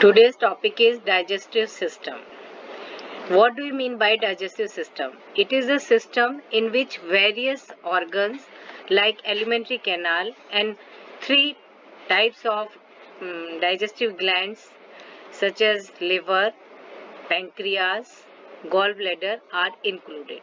Today's topic is digestive system. What do you mean by digestive system? It is a system in which various organs like alimentary canal and three types of digestive glands such as liver, pancreas, gallbladder are included.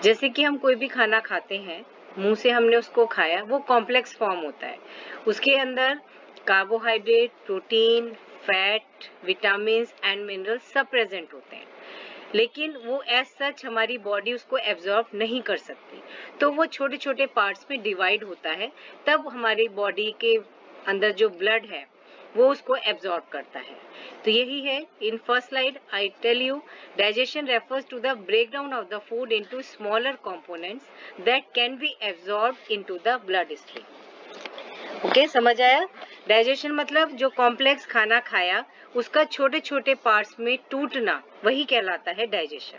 जैसे कि हम कोई भी खाना खाते हैं, मुंह से हमने उसको खाया, वो कॉम्प्लेक्स फॉर्म होता है. उसके अंदर carbohydrate, protein, fat, vitamins and minerals सब प्रेजेंट होते हैं, लेकिन वो एज सच हमारी बॉडी उसको एब्जॉर्ब नहीं कर सकती. तो वो छोटे छोटे पार्ट्स में डिवाइड होता है, तब हमारी बॉडी के अंदर जो ब्लड है वो उसको एब्जॉर्ब करता है. तो यही है. In first slide I tell you digestion refers to the breakdown of the food into smaller components that can be absorb into the blood stream. Okay, समझ आया? डाइजेशन मतलब जो कॉम्प्लेक्स खाना खाया उसका छोटे छोटे पार्ट्स में टूटना, वही कहलाता है डाइजेशन.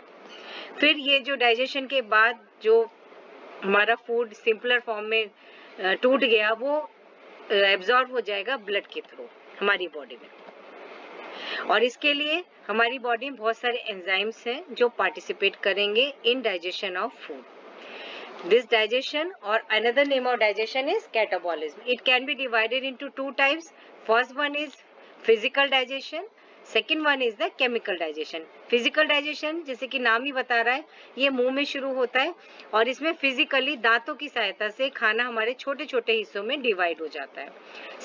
फिर ये जो डाइजेशन के बाद जो हमारा फूड सिंपलर फॉर्म में टूट गया, वो एब्जॉर्ब हो जाएगा ब्लड के थ्रू हमारी बॉडी में. और इसके लिए हमारी बॉडी में बहुत सारे एंजाइम्स हैं जो पार्टिसिपेट करेंगे in digestion of food. This digestion or another name of digestion is catabolism. It can be divided into two types. First one is physical digestion. Second one is the chemical digestion. Physical digestion जैसे कि नाम ही बता रहा है, ये मुंह में शुरू होता है और इसमें फिजिकली दांतों की सहायता से खाना हमारे छोटे छोटे हिस्सों में डिवाइड हो जाता है.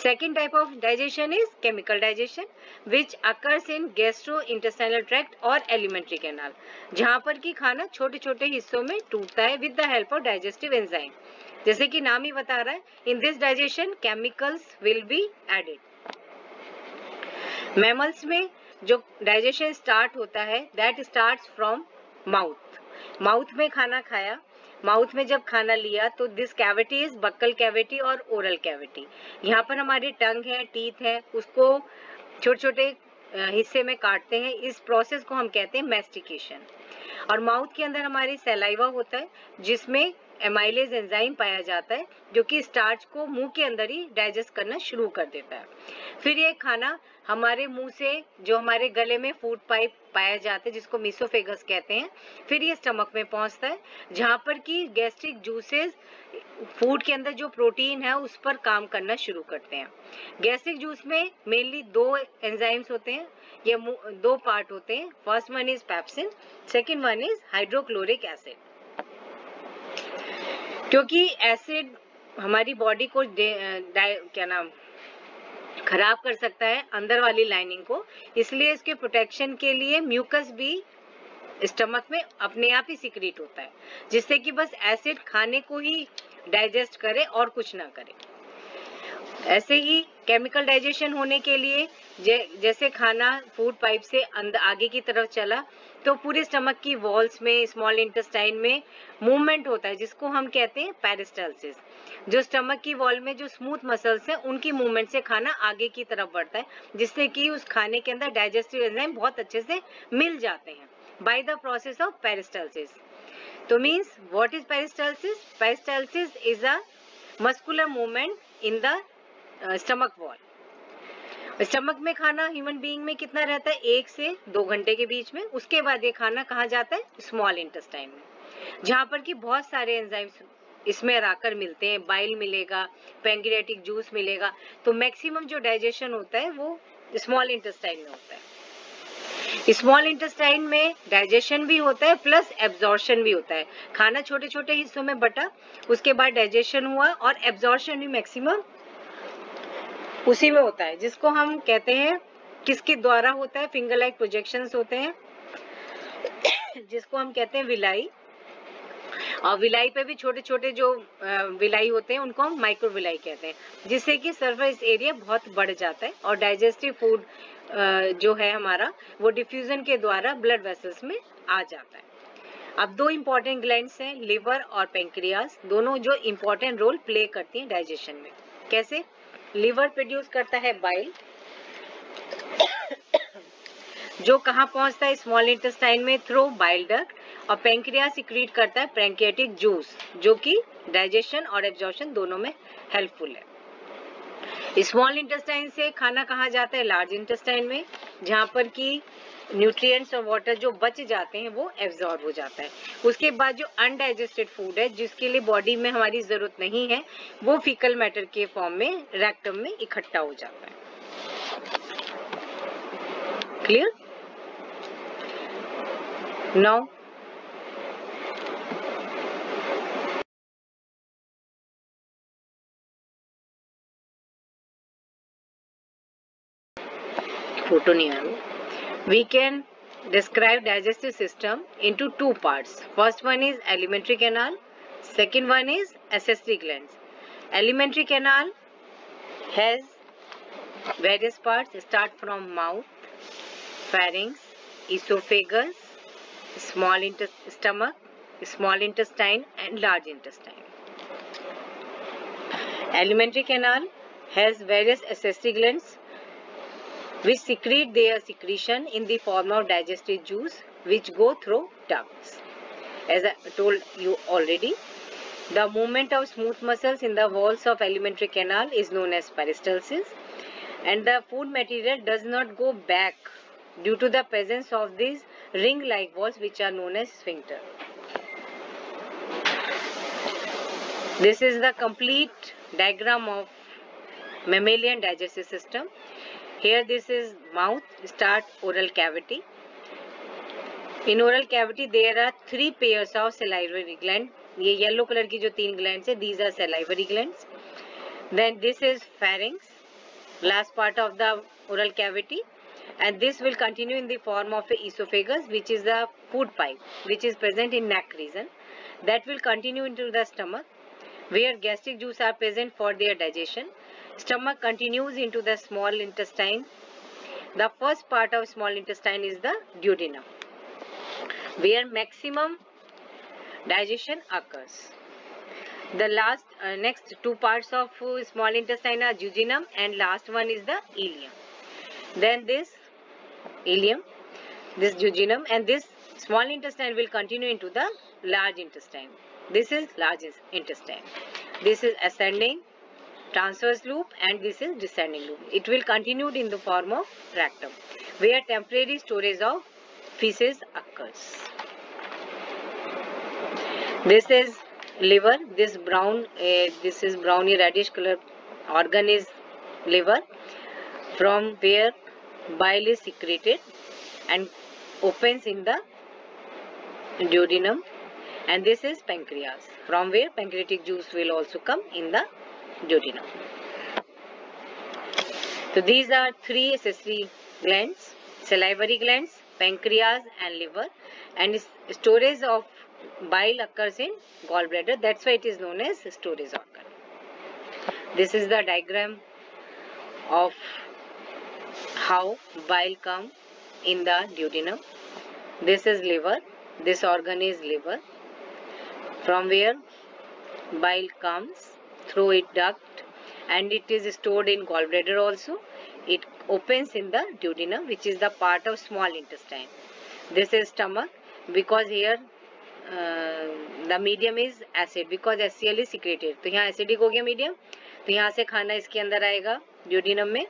Second type of digestion is chemical digestion, which occurs in gastrointestinal tract और alimentary canal, जहाँ पर कि खाना छोटे छोटे हिस्सों में टूटता है with the help of digestive enzyme. जैसे कि नाम ही बता रहा है, in this digestion chemicals will be added. Mammals में जो डाइजेशन स्टार्ट होता है, that starts from mouth. Mouth में खाना खाया, माउथ में जब खाना लिया तो this cavity is buccal cavity और ओरल कैविटी. यहाँ पर हमारी टंग है, टीथ है, उसको छोटे छोटे हिस्से में काटते हैं. इस प्रोसेस को हम कहते हैं मैस्टिकेशन. और माउथ के अंदर हमारी सलाइवा होता है जिसमें एमाइलेज एंजाइम पाया जाता है जो कि स्टार्च को मुंह के अंदर ही डाइजेस्ट करना शुरू कर देता है. फिर ये खाना हमारे मुंह से जो हमारे गले में फूड पाइप पाया जाता है जिसको मीसोफेगस कहते हैं, फिर ये स्टमक में पहुंचता है जहां पर कि गैस्ट्रिक जूसेस फूड के अंदर जो प्रोटीन है उस पर काम करना शुरू करते हैं. गैस्ट्रिक जूस में मेनली दो एंजाइम्स होते हैं, ये दो पार्ट होते हैं. First one is pepsin, second one is hydrochloric acid. क्योंकि एसिड हमारी बॉडी को खराब कर सकता है अंदर वाली लाइनिंग को, इसलिए इसके प्रोटेक्शन के लिए म्यूकस भी स्टमक में अपने आप ही सिक्रीट होता है जिससे कि बस एसिड खाने को ही डाइजेस्ट करे और कुछ ना करे. ऐसे ही केमिकल डाइजेशन होने के लिए जैसे खाना फूड पाइप से अंदर आगे की तरफ चला तो पूरे स्टमक की वॉल्स में, स्मॉल इंटेस्टाइन में मूवमेंट होता है जिसको हम कहते हैं पेरिस्टाल्सिस. जो स्टमक की वॉल में जो स्मूथ मसल्स हैं उनकी मूवमेंट से खाना आगे की तरफ बढ़ता है जिससे कि उस खाने के अंदर डाइजेस्टिव एंजाइम बहुत अच्छे से मिल जाते हैं by the process of peristalsis. तो means what is peristalsis? Peristalsis is a muscular movement in the stomach wall. Stomach में खाना ह्यूमन बीइंग में कितना रहता है? 1 से 2 घंटे के बीच में. उसके बाद ये खाना कहाँ जाता है? स्मॉल इंटेस्टाइन में, जहाँ पर कि बहुत सारे एंजाइम्स इसमें आकर मिलते हैं. बाइल मिलेगा, पैंक्रियाटिक जूस मिलेगा. तो मैक्सिमम जो डाइजेशन होता है वो स्मॉल इंटेस्टाइन में होता है. स्मॉल इंटेस्टाइन में डाइजेशन भी होता है प्लस एब्जॉर्प्शन भी होता है. खाना छोटे छोटे हिस्सों में बटा, उसके बाद डाइजेशन हुआ और एब्जॉर्प्शन भी मैक्सिमम उसी में होता है जिसको हम कहते हैं, किसके द्वारा होता है? फिंगर लाइक प्रोजेक्शंस होते हैं जिसको हम कहते हैं विलाई. और विलाई पे भी छोटे छोटे जो विलाई होते हैं उनको हम माइक्रोविलाई कहते हैं, जिससे कि सरफेस एरिया बहुत बढ़ जाता है और डाइजेस्टिव फूड जो है हमारा वो डिफ्यूजन के द्वारा ब्लड वेसल्स में आ जाता है. अब दो इंपॉर्टेंट ग्लैंड्स हैं, लिवर और पेंक्रियास, दोनों जो इंपॉर्टेंट रोल प्ले करती हैं डाइजेशन में. कैसे? लिवर प्रोड्यूस करता है बाइल जो कहाँ पहुंचता है? स्मॉल इंटेस्टाइन में थ्रू बाइल डक्ट. और पेंक्रियास सिक्रीट करता है पैंक्रियाटिक जूस जो कि डाइजेशन और एब्जॉर्प्शन दोनों में हेल्पफुल है. स्मॉल इंटेस्टाइन से खाना कहाँ जाता है? लार्ज इंटेस्टाइन में, जहाँ पर कि न्यूट्रिएंट्स और वाटर जो बच जाते हैं वो एब्जॉर्ब हो जाता है। उसके बाद जो अनडाइजेस्टेड फूड है, जिसके लिए बॉडी में हमारी जरूरत नहीं है, वो फीकल मैटर के फॉर्म में रेक्टम में इकट्ठा हो जाता है। क्लियर? नाउ फोटो नहीं आया। We can describe digestive system into two parts. First one is alimentary canal. Second one is accessory glands. Alimentary canal has various parts. Start from mouth, pharynx, esophagus, stomach, small intestine, and large intestine. Alimentary canal has various accessory glands which secrete their secretion in the form of digestive juice, which go through ducts. As I told you already, the movement of smooth muscles in the walls of alimentary canal is known as peristalsis, and the food material does not go back due to the presence of these ring-like walls, which are known as sphincter. This is the complete diagram of mammalian digestive system. Here this is mouth, start oral cavity. In oral cavity there are three pairs of salivary gland. ये yellow color की जो तीन glands है, these are salivary glands. Then this is pharynx, last part of the oral cavity, and this will continue in the form of a esophagus, which is the food pipe, which is present in neck region. That will continue into the stomach, where gastric juice are present for their digestion. Stomach continues into the small intestine. The first part of small intestine is the duodenum, where maximum digestion occurs. The next two parts of small intestine are jejunum, and last one is the ileum. Then this ileum, this jejunum, and this small intestine will continue into the large intestine. This is large intestine. This is ascending transverse loop, and this is descending loop. It will continue in the form of rectum, where temporary storage of feces occurs. This is liver. This is browny reddish color organ is liver, from where bile is secreted and opens in the duodenum. And this is pancreas, from where pancreatic juice will also come in the duodenum. So these are three accessory glands: salivary glands, pancreas, and liver. And storage of bile occurs in gallbladder. That's why it is known as storage organ. This is the diagram of how bile come in the duodenum. This is liver. This organ is liver, from where bile comes through its duct, and it is stored in gallbladder also. It opens in the duodenum, which is the part of small intestine. This is stomach, because here the medium is acid, because HCl is secreted. तो यहाँ acidic हो गया medium, तो यहाँ से खाना इसके अंदर आएगा duodenum में,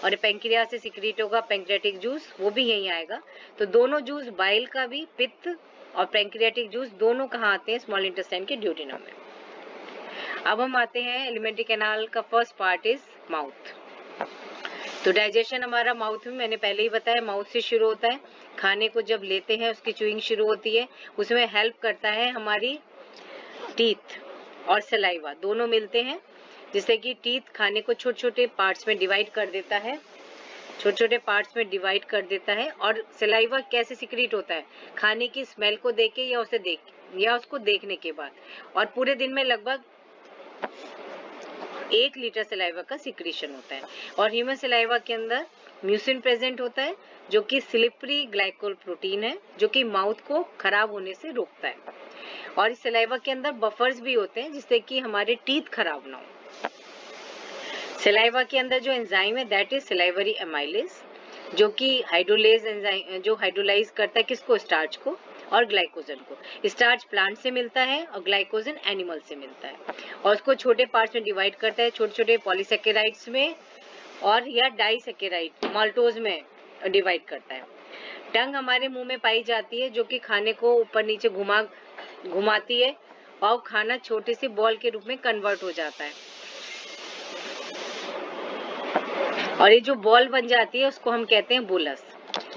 और पेंक्रियास से सिक्रीट होगा पेंक्रियाटिक जूस, वो भी यहीं आएगा. तो दोनों जूस, बाइल का भी, पित्त और पेंक्रियाटिक जूस, दोनों कहाँ आते हैं? स्मॉल इंटेस्टाइन के duodenum में. अब हम आते हैं एलिमेंट्री कैनाल का फर्स्ट पार्ट इज माउथ. तो डाइजेशन हमारा माउथ में, मैंने पहले ही बताया, माउथ से शुरू होता है. खाने को जब लेते हैं उसकी च्यूइंग शुरू होती है. उसमें हेल्प करता है हमारी टीथ और सलाइवा, दोनों मिलते हैं, जिससे कि टीथ खाने को छोटे छोटे पार्ट्स में डिवाइड कर देता है, छोटे छोटे पार्ट्स में डिवाइड कर देता है. और सलाइवा कैसे सिक्रीट होता है? खाने की स्मेल को देख के या उसको देखने के बाद. और पूरे दिन में लगभग 1 लीटर सलाइवा का सिक्रीशन होता है. और ह्यूमन सलाइवा के अंदर म्यूसिन प्रेजेंट होता है, जो कि स्लिपरी ग्लाइकोल प्रोटीन है, जो कि माउथ को खराब होने से रोकता है. और इस सलाइवा के अंदर बफर्स भी होते हैं, जिससे कि हमारे टीथ खराब ना हो. सलाइवा के अंदर जो एंजाइम है, दैट इज सलाइवरी एमाइलेज, जो कि हाइड्रोलेज एंजाइम, जो हाइड्रोलाइज करता है किसको? स्टार्च को. और ग्लाइकोजन को। स्टार्च प्लांट से मिलता है और ग्लाइकोजन एनिमल से मिलता है और उसको छोटे पार्ट्स में डिवाइड करता है, छोटे छोटे पॉलीसेकेराइड्स में और या डाइसेकेराइड माल्टोज में डिवाइड करता है। टंग हमारे मुंह में पाई जाती है जो कि खाने को ऊपर नीचे घुमाती है और खाना छोटे से बॉल के रूप में कन्वर्ट हो जाता है और ये जो बॉल बन जाती है उसको हम कहते हैं बोलस,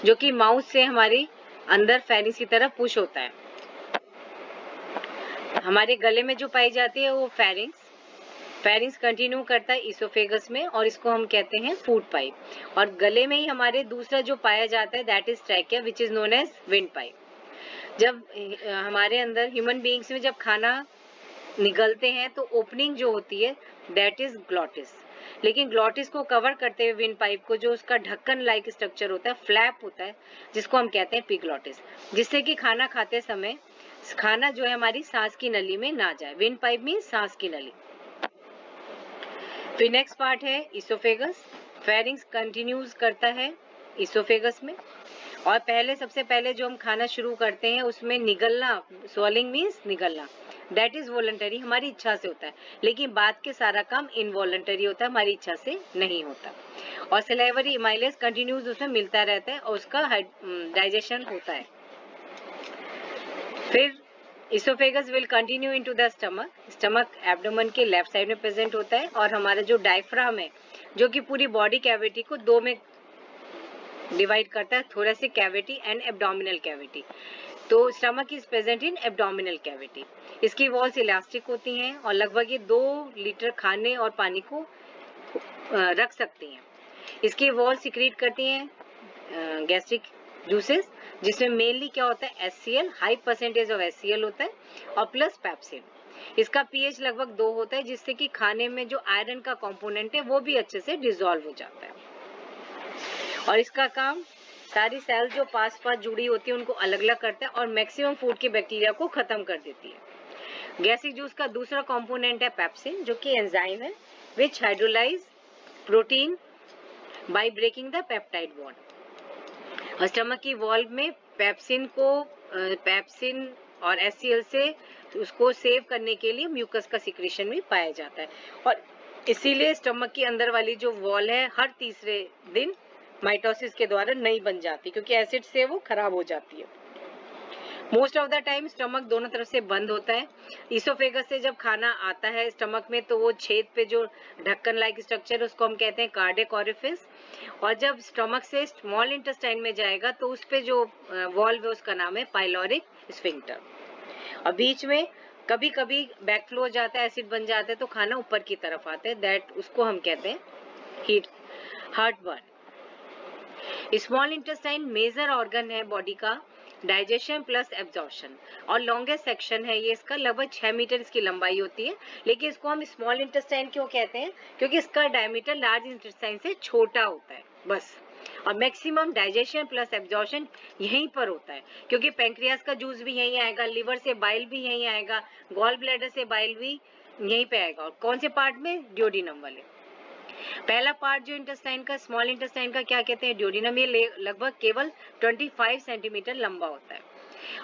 जो कि माउथ से हमारी अंदर फेरिंग्स की तरफ पुश होता है। हमारे गले में जो पाई जाती है वो फेरिंग्स कंटिन्यू करता है इसोफेगस में और इसको हम कहते हैं फूड पाइप। और गले में ही हमारे दूसरा जो पाया जाता है that is trachea which is known as windpipe. जब हमारे अंदर ह्यूमन बीइंग्स में जब खाना निगलते हैं तो ओपनिंग जो होती है दैट इज ग्लॉटिस, लेकिन ग्लॉटिस को कवर करते हुए विंड पाइप को जो उसका ढक्कन लाइक स्ट्रक्चर होता है, फ्लैप होता है, जिसको हम कहते हैं एपिग्लॉटिस, जिससे कि खाना खाते समय खाना जो है हमारी सांस की नली में ना जाए। विंड पाइप मीन्स सांस की नली। फिर नेक्स्ट पार्ट है इसोफेगस। फेरिंग्स कंटिन्यूज करता है इसोफेगस में और सबसे पहले जो हम खाना शुरू करते हैं उसमें निगलना, स्वॉलिंग मीन्स निगलना, दैट इज वॉलंटरी, हमारी इच्छा से होता है, लेकिन बाद के सारा काम इनवॉलंटरी होता है, हमारी इच्छा से नहीं होता। और सलाइवरी इमाइलेज कंटिन्यूज उसमें मिलता रहता है और उसका डाइजेशन होता है। फिर oesophagus will continue into the stomach. Stomach abdomen के लेफ्ट साइड में प्रेजेंट होता है और हमारा जो डायफ्राम है जो कि पूरी बॉडी कैविटी को दो में डिवाइड करता है, thoracic cavity and abdominal cavity. तो stomach is present in abdominal cavity. इसकी वॉल्स इलास्टिक होती हैं और लगभग ये 2 लीटर खाने और पानी को रख सकती हैं। इसकी वॉल सिक्रीट करती हैं गैस्ट्रिक जूसेस, जिसमें मेनली क्या होता है HCl, high percentage of HCl होता है और प्लस पेप्सिन। इसका pH लगभग 2 होता है, जिससे कि खाने में जो आयरन का कंपोनेंट है वो भी अच्छे से डिसॉल्व हो जाता है। और इसका काम सारी सेल्स जो पास जुड़ी होती है उनको अलग अलग करता है और मैक्सिमम फूड के बैक्टीरिया को खत्म कर देती है। गैस्ट्रिक जूस का दूसरा कंपोनेंट है पेप्सिन, जो कि एंजाइम है which hydrolyse protein by breaking the peptide bond. और स्टमक की वॉल्व में पेप्सिन और HCl से उसको सेव करने के लिए म्यूकस का सिक्रेशन भी पाया जाता है और इसीलिए स्टमक की अंदर वाली जो वॉल है हर तीसरे दिन माइटोसिस के द्वारा नहीं बन जाती, क्योंकि एसिड से वो खराब हो जाती है। Most of the time stomach दोनों तरफ से बंद होता है। इसोफेगस से जब खाना आता है स्टमक में तो वो छेद पे जो ढक्कन लाइक स्ट्रक्चर उसको हम कहते हैं कार्डियक ओरिफिस, और जब स्टमक से स्मॉल इंटेस्टाइन में जाएगा तो उस पे जो वॉल्व है उसका नाम है पाइलोरिक स्फिंक्टर। और बीच में कभी कभी बैकफ्लो हो जाता है, एसिड बन जाता है तो खाना ऊपर की तरफ आता है, दैट उसको हम कहते हैं heartburn. Small intestine major organ है बॉडी का, डाइजेशन प्लस एब्जॉर्प्शन, और लॉन्गेस्ट सेक्शन है ये इसका, लगभग 6 मीटर इसकी लंबाई होती है। लेकिन इसको हम स्मॉल इंटेस्टाइन क्यों कहते हैं, क्योंकि इसका डायमीटर लार्ज इंटेस्टाइन से छोटा होता है बस। और मैक्सिमम डाइजेशन प्लस एब्जॉर्प्शन यहीं पर होता है, क्योंकि पैंक्रियास का जूस भी यहीं आएगा, लिवर से बाइल भी यहीं आएगा, गॉल ब्लैडर से बाइल भी यहीं पे आएगा। और कौन से पार्ट में, ड्यूोडेनम वाले। पहला पार्ट जो इंटेस्टाइन का, स्मॉल इंटेस्टाइन का क्या कहते हैं, ड्यूोडेनम, ये लगभग केवल 25 सेंटीमीटर लंबा होता है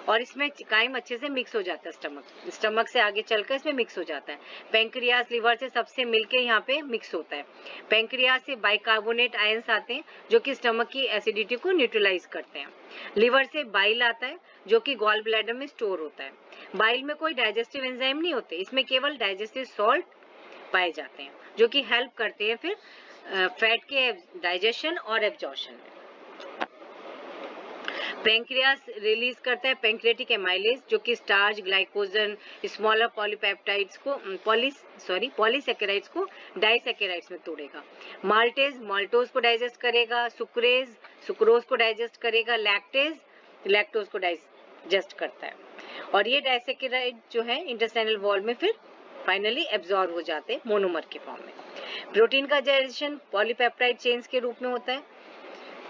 और इसमें काइम अच्छे से मिक्स हो जाता है, स्टमक से आगे चलकर इसमें मिक्स हो जाता है। पैंक्रियास लिवर से सबसे मिलके यहाँ पे मिक्स होता है। पैंक्रियास से बाइकार्बोनेट आयंस आते हैं जो कि स्टमक की एसिडिटी को न्यूट्रलाइज करते हैं। लिवर से बाइल आता है जो कि गॉल ब्लैडर में स्टोर होता है। बाइल में कोई डाइजेस्टिव एंजाइम नहीं होते, इसमें केवल डाइजेस्टिव सॉल्ट पाए जाते हैं जो कि हेल्प करते हैं फिर फैट के डाइजेशन और एब्जॉर्प्शन में। पैंक्रियास रिलीज करता है पैंक्रियाटिक एमाइलेज जो कि स्टार्च, ग्लाइकोजन, स्मॉलर पॉलीपेप्टाइड्स को पॉलीसेकेराइड्स को डाइसेकेराइड्स में तोड़ेगा। माल्टेज माल्टोज को डाइजेस्ट करेगा, सुक्रेज सुक्रोज को डाइजेस्ट करेगा, लैक्टेज लैक्टोज को डाइजेस्ट करता है। और ये डाइसेकेराइड जो है इंटेस्टाइनल वॉल में फिर फाइनली एब्जॉर्ब हो जाते हैं मोनोमर के फॉर्म में। प्रोटीन का डाइजेशन पॉलीपेप्टाइड चेन्स के रूप में होता है।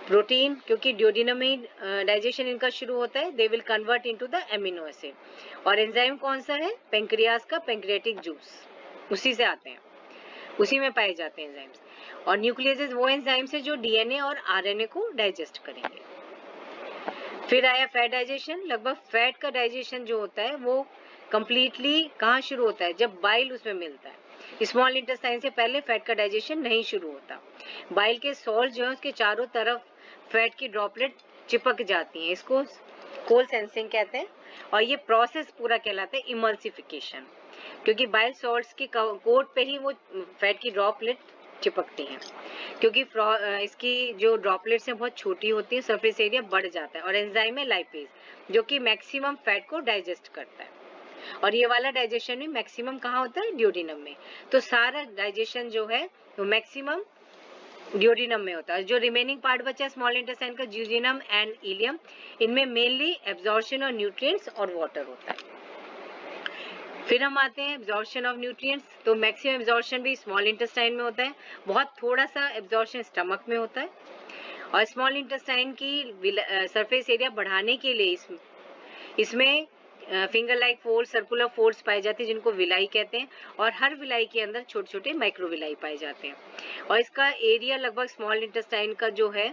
प्रोटीन क्योंकि ड्यूोडेनम में डाइजेशन इनका शुरू होता है, they will convert into the amino acid. और एंजाइम कौन सा है, पैंक्रियास का पैंक्रियाटिक जूस, उसी से आते हैं, उसी में पाए जाते हैं एंजाइम्स। और न्यूक्लियसेस वो एंजाइम्स है जो DNA और RNA को डाइजेस्ट करेंगे। फिर आया फैट डाइजेशन। लगभग फैट का डाइजेशन जो होता है वो कंप्लीटली कहाँ शुरू होता है, जब बाइल उसमें मिलता है। स्मॉल इंटेस्टाइन से पहले फैट का डाइजेशन नहीं शुरू होता। बाइल के सॉल्ट जो है उसके चारों तरफ फैट की ड्रॉपलेट चिपक जाती हैं, इसको कोल सेंसिंग कहते हैं। और ये प्रोसेस पूरा कहलाता है इमल्सिफिकेशन, क्योंकि बाइल सॉल्ट्स की कोट पे ही वो फैट की ड्रॉपलेट चिपकती हैं। क्योंकि इसकी जो ड्रॉपलेट्स हैं बहुत छोटी होती है, सरफेस एरिया बढ़ जाता है। और एंजाइम है लाइपेज जो कि मैक्सिमम फैट को डाइजेस्ट करता है। और ये वाला डाइजेशन भी मैक्सिमम कहाँ होता है, ड्यूोडेनम में। तो सारा डाइजेशन जो है वो मैक्सिमम ड्यूोडेनम में होता है। जो रिमेनिंग पार्ट बचा है स्मॉल इंटेस्टाइन का, ज्यूजिनम एंड इलियम, इनमें मेनली एब्जॉर्प्शन ऑफ न्यूट्रिएंट्स और वाटर होता है। फिर हम आते हैं एब्जॉर्प्शन ऑफ न्यूट्रिएंट्स। तो मैक्सिमम एब्जॉर्प्शन भी स्मॉल इंटेस्टाइन में होता है, बहुत थोड़ा सा एब्जॉर्प्शन स्टमक में होता है। और स्मॉल इंटेस्टाइन की सरफेस एरिया बढ़ाने के लिए इसमें finger like fold, circular folds पाए जाते हैं जिनको विलाई कहते हैं। और हर विलाई के अंदर छोटे छोटे माइक्रोविलाई पाए जाते हैं। और इसका एरिया लगभग स्मॉल इंटेस्टाइन का जो है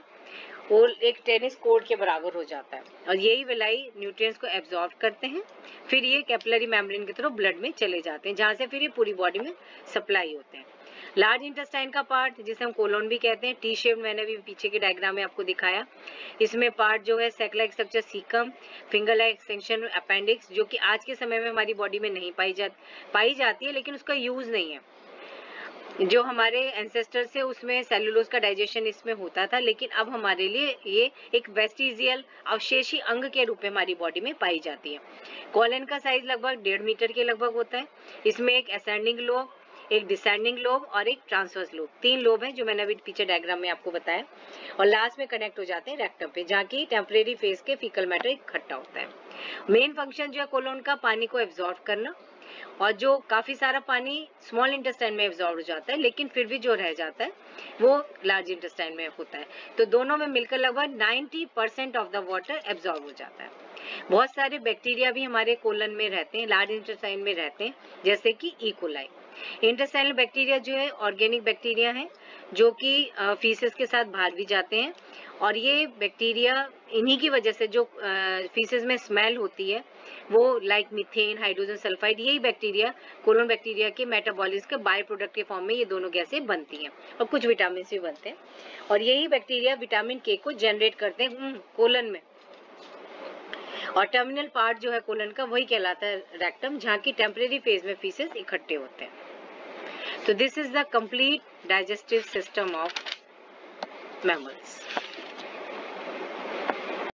वो एक टेनिस कोर्ट के बराबर हो जाता है। और यही विलाई न्यूट्रिएंट्स को एब्जॉर्ब करते हैं। फिर ये कैपिलरी मेम्ब्रेन की तरफ ब्लड में चले जाते हैं, जहाँ से फिर ये पूरी बॉडी में सप्लाई होते हैं। लार्ज इंटेस्टाइन का पार्ट जिसे हम कोलोन भी कहते हैं, टी शेप, मैंने भी पीछे के डायग्राम में आपको दिखाया। इसमें पार्ट जो है sac like structure caecum, finger like extension appendix, जो कि आज के समय में हमारी बॉडी में नहीं पाई जाती है, लेकिन उसका यूज नहीं है। जो हमारे एंसेस्टर से उसमें सेलुलोज का डाइजेशन इसमें होता था, लेकिन अब हमारे लिए ये एक वेस्टिजियल अवशेषी अंग के रूप में हमारी बॉडी में पाई जाती है। कॉलन का साइज लगभग 1.5 मीटर के लगभग होता है। इसमें एक असेंडिंग लोब, एक डिसेंडिंग लोब और एक ट्रांसवर्स लोब, 3 लोब हैं जो मैंने अभी पीछे डायग्राम में आपको बताया। और लास्ट में कनेक्ट हो जाते हैं रेक्टम पे, जहाँ की टेम्परेरी फेज के फीकल मैटर इकट्ठा होता है। मेन फंक्शन जो है कोलोन का, पानी को एब्जॉर्ब करना। और जो काफी सारा पानी स्मॉल इंटेस्टाइन में एब्जॉर्ब हो जाता है, लेकिन फिर भी जो रह जाता है वो लार्ज इंटेस्टाइन में होता है। तो दोनों में मिलकर लगभग 90% ऑफ द वाटर एब्जॉर्ब हो जाता है। बहुत सारे बैक्टीरिया भी हमारे कोलन में रहते हैं, लार्ज इंटेस्टाइन में रहते हैं, जैसे कि इकोलाई। इंटेस्टाइनल बैक्टीरिया जो है ऑर्गेनिक बैक्टीरिया है, जो कि फीसेस के साथ बाहर भी जाते हैं। और ये बैक्टीरिया इन्हीं की वजह से जो फीसेस में स्मेल होती है वो लाइक मीथेन, हाइड्रोजन सल्फाइड, यही बैक्टीरिया कोलोन बैक्टीरिया के मेटाबॉलिज्म के बाय प्रोडक्ट के फॉर्म में ये दोनों गैसें बनती हैं। और कुछ विटामिन भी बनते हैं। और यही बैक्टीरिया विटामिन के को जनरेट करते हैं कोलन में। और टर्मिनल पार्ट जो है कोलन का वही कहलाता है रेक्टम, जहाँ की टेम्परेरी फेज में फीसेस इकट्ठे होते हैं। So this is the complete digestive system of mammals.